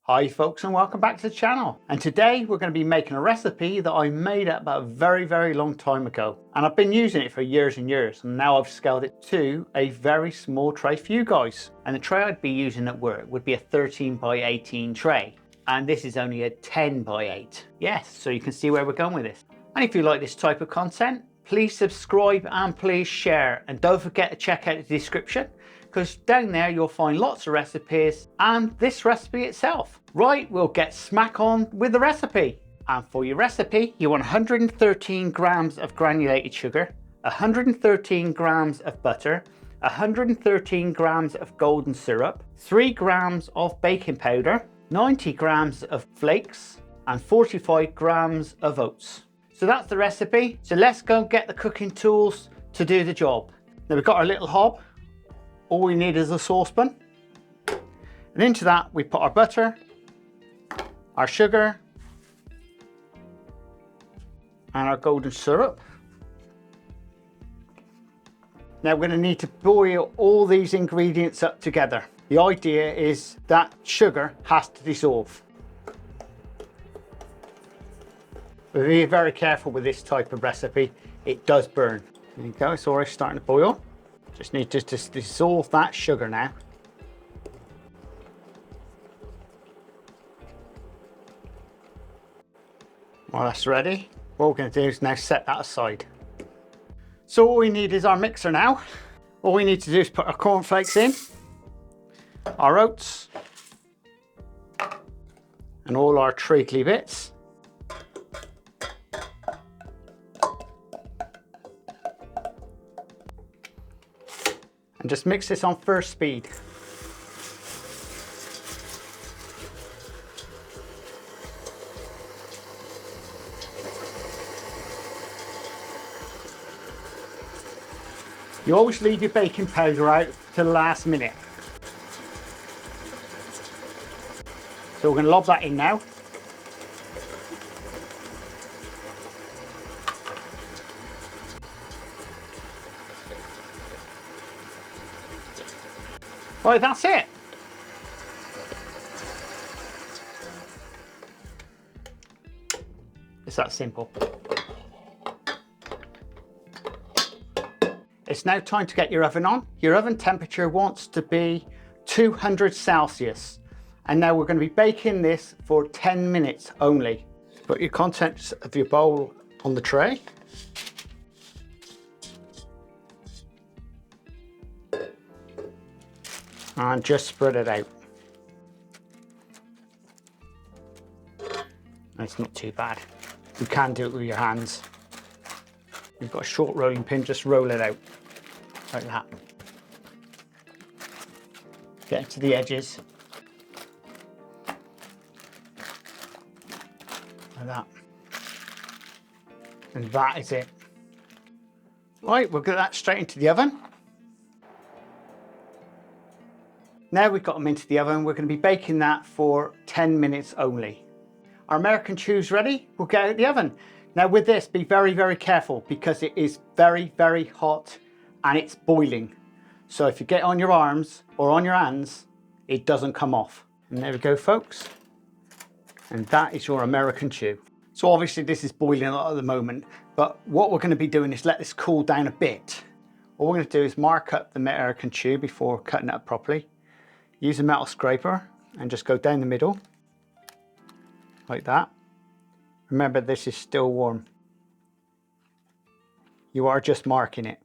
Hi folks, and welcome back to the channel. And today we're going to be making a recipe that I made up about a very long time ago. And I've been using it for years and years, and now I've scaled it to a very small tray for you guys. And the tray I'd be using at work would be a 13 by 18 tray. And this is only a 10 by 8. Yes, so you can see where we're going with this. And if you like this type of content, please subscribe and please share. And don't forget to check out the description, because down there you'll find lots of recipes and this recipe itself. Right, we'll get smack on with the recipe. And for your recipe, you want 113 grams of granulated sugar, 113 grams of butter, 113 grams of golden syrup, 3 grams of baking powder, 90 grams of flakes, and 45 grams of oats. So that's the recipe. So let's go get the cooking tools to do the job. Now we've got our little hob. All we need is a saucepan. And into that we put our butter, our sugar, and our golden syrup. Now we're going to need to boil all these ingredients up together. The idea is that sugar has to dissolve. But be very careful with this type of recipe. It does burn. There you go, it's already starting to boil. Just need to just dissolve that sugar now. Well, that's ready. What we're going to do is now set that aside. So all we need is our mixer now. All we need to do is put our cornflakes in, our oats, and all our treacly bits. And just mix this on first speed. You always leave your baking powder out to the last minute. So we're going to lob that in now. Right, that's it. It's that simple. It's now time to get your oven on. Your oven temperature wants to be 200 Celsius. And now we're going to be baking this for 10 minutes only. Put your contents of your bowl on the tray. And just spread it out. It's not too bad. You can do it with your hands. You've got a short rolling pin, just roll it out like that. Get it to the edges. Like that. And that is it. Right, we'll get that straight into the oven. Now we've got them into the oven, we're going to be baking that for 10 minutes only. Our American chew's ready, we'll get out the oven. Now with this, be very careful because it is very hot and it's boiling. So if you get on your arms or on your hands, it doesn't come off. And there we go, folks. And that is your American chew. So obviously this is boiling a lot at the moment, but what we're going to be doing is let this cool down a bit. All we're going to do is mark up the American chew before cutting it up properly. Use a metal scraper and just go down the middle, like that. Remember, this is still warm. You are just marking it.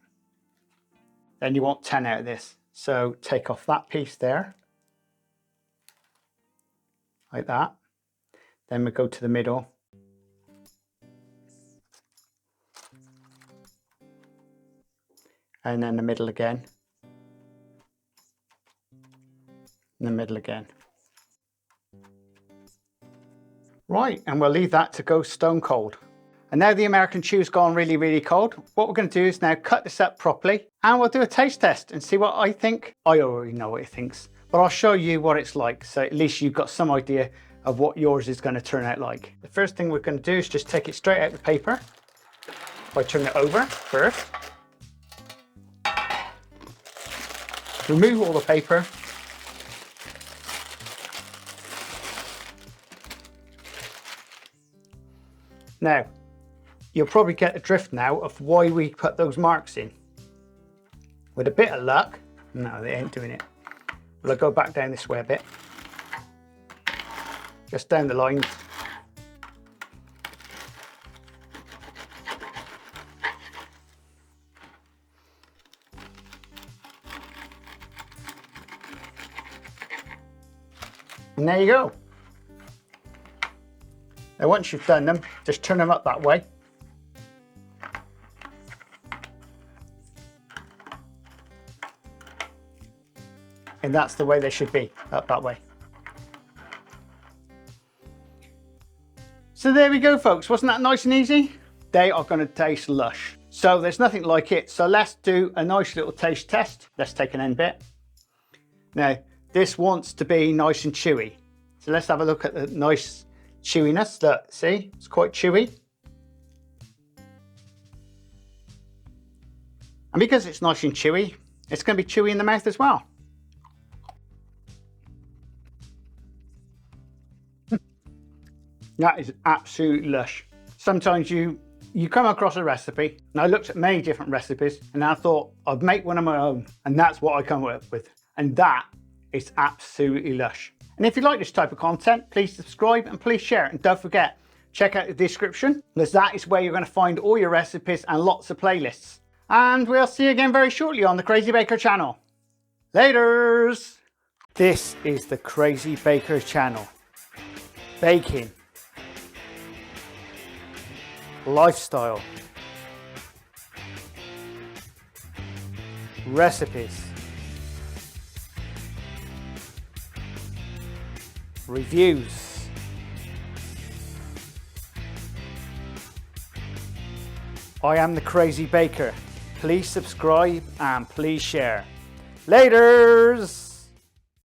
Then you want 10 out of this. So take off that piece there, like that. Then we go to the middle. And then the middle again. In the middle again. Right, and we'll leave that to go stone cold. And now the American chew's gone really cold. What we're going to do is now cut this up properly and we'll do a taste test and see what I think. I already know what it thinks, but I'll show you what it's like, so at least you've got some idea of what yours is going to turn out like. The first thing we're going to do is just take it straight out of the paper by turning it over first. Remove all the paper Now, you'll probably get the drift now of why we put those marks in. With a bit of luck, no, they ain't doing it. But I'll go back down this way a bit. Just down the lines. And there you go. Now once you've done them, just turn them up that way. And that's the way they should be, up that way. So there we go, folks. Wasn't that nice and easy? They are going to taste lush. So there's nothing like it. So let's do a nice little taste test. Let's take an end bit. Now, this wants to be nice and chewy. So let's have a look at the nice chewiness. Look, see, it's quite chewy. And because it's nice and chewy, it's going to be chewy in the mouth as well. That is absolutely lush. Sometimes you come across a recipe, and I looked at many different recipes, and I thought I'd make one of my own, and that's what I come up with. And that is absolutely lush. And if you like this type of content, please subscribe and please share it. And don't forget, check out the description, because that is where you're going to find all your recipes and lots of playlists. And we'll see you again very shortly on the Crazy Baker channel. Laters! This is the Crazy Baker channel. Baking. Lifestyle. Recipes. Reviews. I am the Crazy Baker. Please subscribe and please share. Laters!